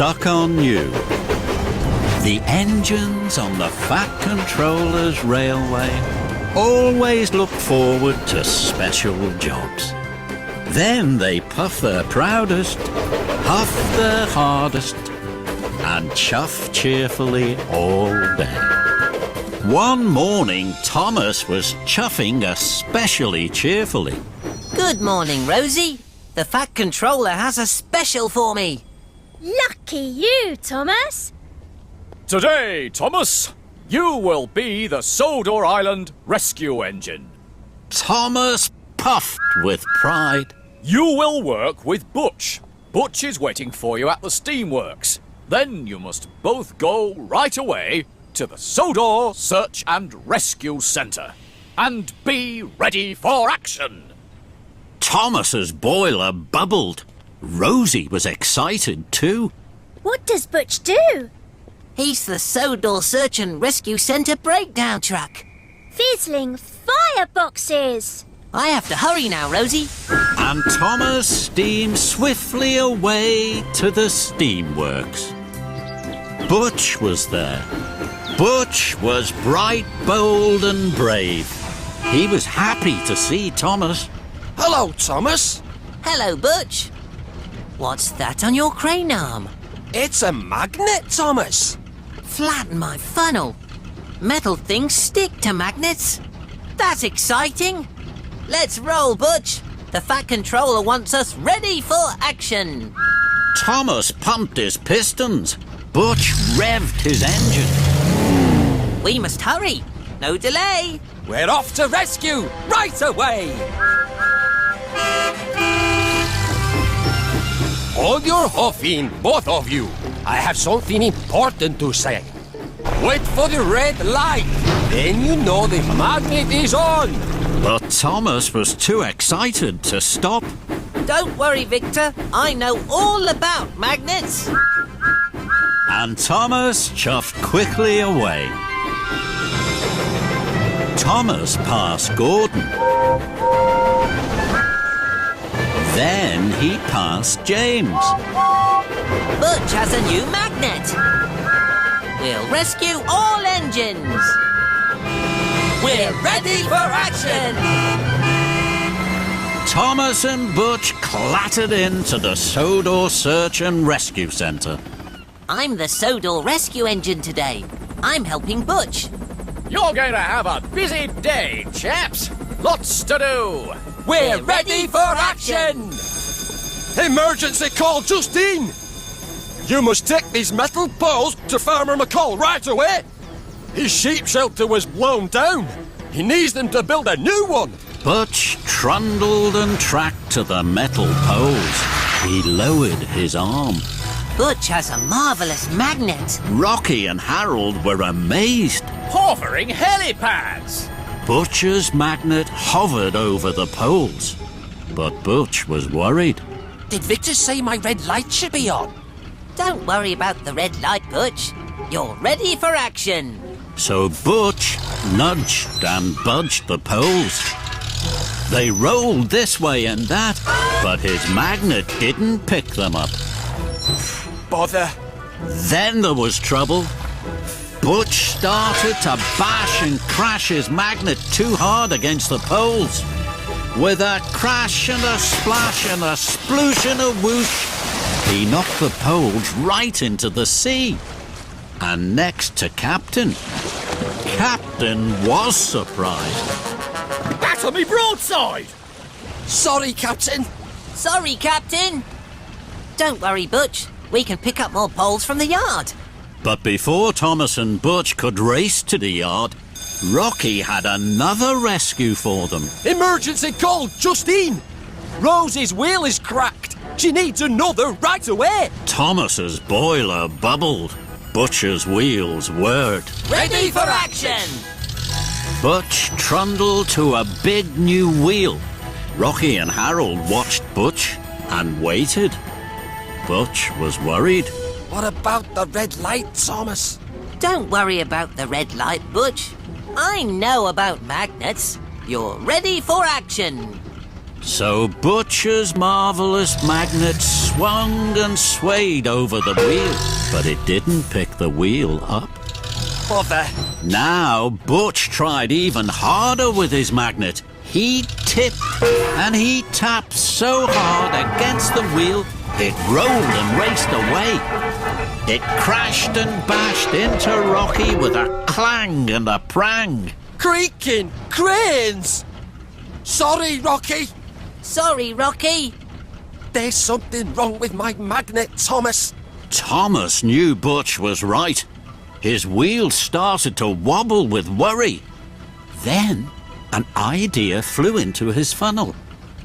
stuck on you. The engines on the Fat Controller's railway always look forward to special jobs. Then they puff their proudest, huff their hardest, and chuff cheerfully all day. One morning, Thomas was chuffing especially cheerfully. Good morning, Rosie. The Fat Controller has a special for me. Lucky you, Thomas. Today, Thomas, you will be the Sodor Island Rescue Engine. Thomas puffed with pride. You will work with Butch. Butch is waiting for you at the steamworks. Then you must both go right away to the Sodor Search and Rescue Centre and be ready for action. Thomas's boiler bubbled. Rosie was excited too. What does Butch do? He's the Sodor Search and Rescue Centre breakdown truck. Fizzling fireboxes. I have to hurry now, Rosie. And Thomas steamed swiftly away to the steamworks. Butch was there. Butch was bright, bold and brave. He was happy to see Thomas. Hello, Thomas. Hello, Butch. What's that on your crane arm? It's a magnet, Thomas. Flatten my funnel. Metal things stick to magnets. That's exciting. Let's roll, Butch. The Fat Controller wants us ready for action. Thomas pumped his pistons. Butch revved his engine. We must hurry. No delay. We're off to rescue right away. Hold your huffing, both of you. I have something important to say. Wait for the red light. Then you know the magnet is on. But Thomas was too excited to stop. Don't worry, Victor. I know all about magnets. And Thomas chuffed quickly away. Thomas passed Gordon. Then he passed James. Butch has a new magnet. We'll rescue all engines. We're ready for action. Thomas and Butch clattered into the Sodor Search and Rescue Centre. I'm the Sodor Rescue Engine today. I'm helping Butch. You're going to have a busy day, chaps. Lots to do. We're ready for action. Emergency call, Justine. You must take these metal poles to Farmer McCall right away. His sheep shelter was blown down. He needs them to build a new one. Butch trundled and tracked to the metal poles. He lowered his arm. Butch has a marvellous magnet. Rocky and Harold were amazed. Hovering helipads. Butch's magnet hovered over the poles. But Butch was worried. Did Victor say my red light should be on? Don't worry about the red light, Butch. You're ready for action. So Butch nudged and budged the poles. They rolled this way and that, but his magnet didn't pick them up. Bother. Then there was trouble. Butch started to bash and crash his magnet too hard against the poles. With a crash and a splash and a sploosh and a whoosh, he knocked the poles right into the sea. And next to Captain. Captain was surprised. Batter me broadside. Sorry, Captain. Sorry, Captain. Don't worry, Butch. We can pick up more poles from the yard. But before Thomas and Butch could race to the yard, Rocky had another rescue for them. Emergency call, Justine. Rosie's wheel is cracked. She needs another right away. Thomas's boiler bubbled. Butch's wheels whirred. Ready for action. Butch trundled to a big new wheel. Rocky and Harold watched Butch and waited. Butch was worried. What about the red light, Thomas? Don't worry about the red light, Butch. I know about magnets. You're ready for action. So Butcher's marvellous magnet swung and swayed over the wheel, but it didn't pick the wheel up. Bother. Now Butch tried even harder with his magnet. He tipped and he tapped so hard against the wheel, it rolled and raced away. It crashed and bashed into Rocky with a clang and a prang. Creaking cranes! Sorry, Rocky. Sorry, Rocky. There's something wrong with my magnet, Thomas. Thomas knew Butch was right. His wheels started to wobble with worry. Then an idea flew into his funnel.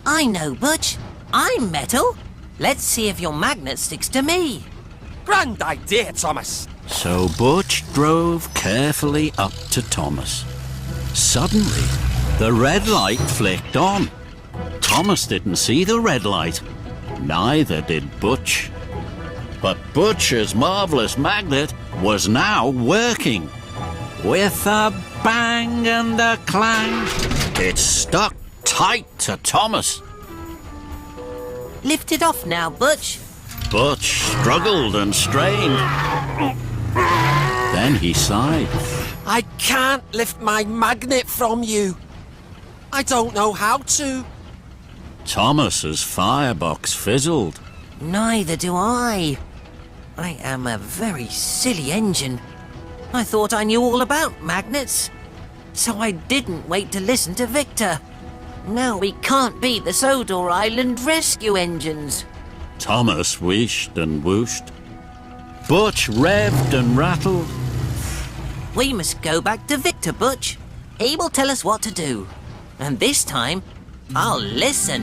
I know, Butch. I'm metal. Let's see if your magnet sticks to me. Grand idea, Thomas. So Butch drove carefully up to Thomas. Suddenly, the red light flicked on. Thomas didn't see the red light. Neither did Butch. But Butcher's marvellous magnet was now working. With a bang and a clang, it stuck tight to Thomas. Lift it off now, Butch. Butch struggled and strained. Then he sighed. I can't lift my magnet from you. I don't know how to. Thomas's firebox fizzled. Neither do I. I am a very silly engine. I thought I knew all about magnets. So I didn't wait to listen to Victor. Now we can't beat the Sodor Island rescue engines. Thomas wheeshed and whooshed. Butch revved and rattled. We must go back to Victor, Butch. He will tell us what to do. And this time, I'll listen.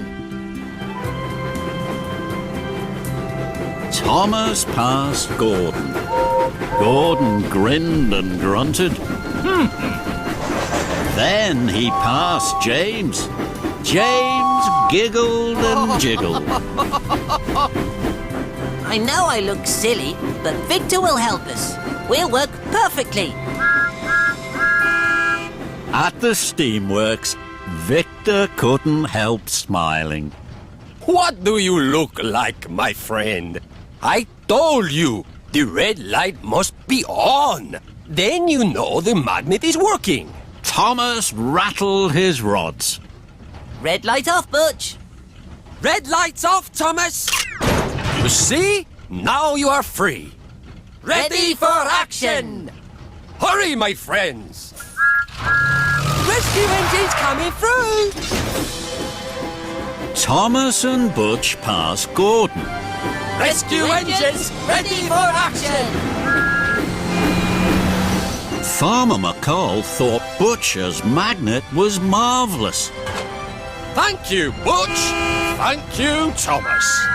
Thomas passed Gordon. Gordon grinned and grunted. Then he passed James. James giggled and jiggled. I know I look silly, but Victor will help us. We'll work perfectly. At the steamworks, Victor couldn't help smiling. What do you look like, my friend? I told you, the red light must be on. Then you know the magnet is working. Thomas rattled his rods. Red light off, Butch. Red light's off, Thomas. You see? Now you are free. Ready for action! Hurry, my friends. Rescue engines coming through. Thomas and Butch passed Gordon. Rescue engines ready for action. Farmer McCall thought Butcher's magnet was marvellous. Thank you, Butch. Thank you, Thomas.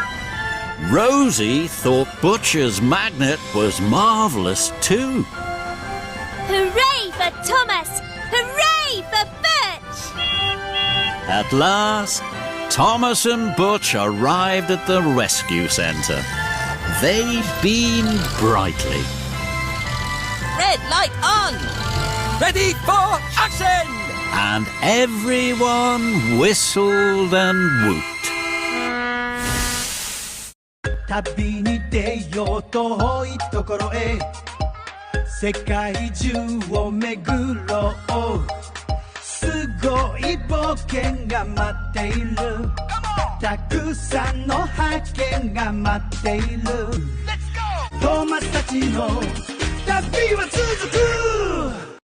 Rosie thought Butcher's magnet was marvellous too. Hooray for Thomas! Hooray for Butch! At last, Thomas and Butch arrived at the rescue centre. They beamed brightly. Red light on! Ready for action! And everyone whistled and whooped. 旅に出よう遠いところへ世界中を巡ろうすごい冒険が待っているたくさんの発見が待っているトーマスたちの旅は続く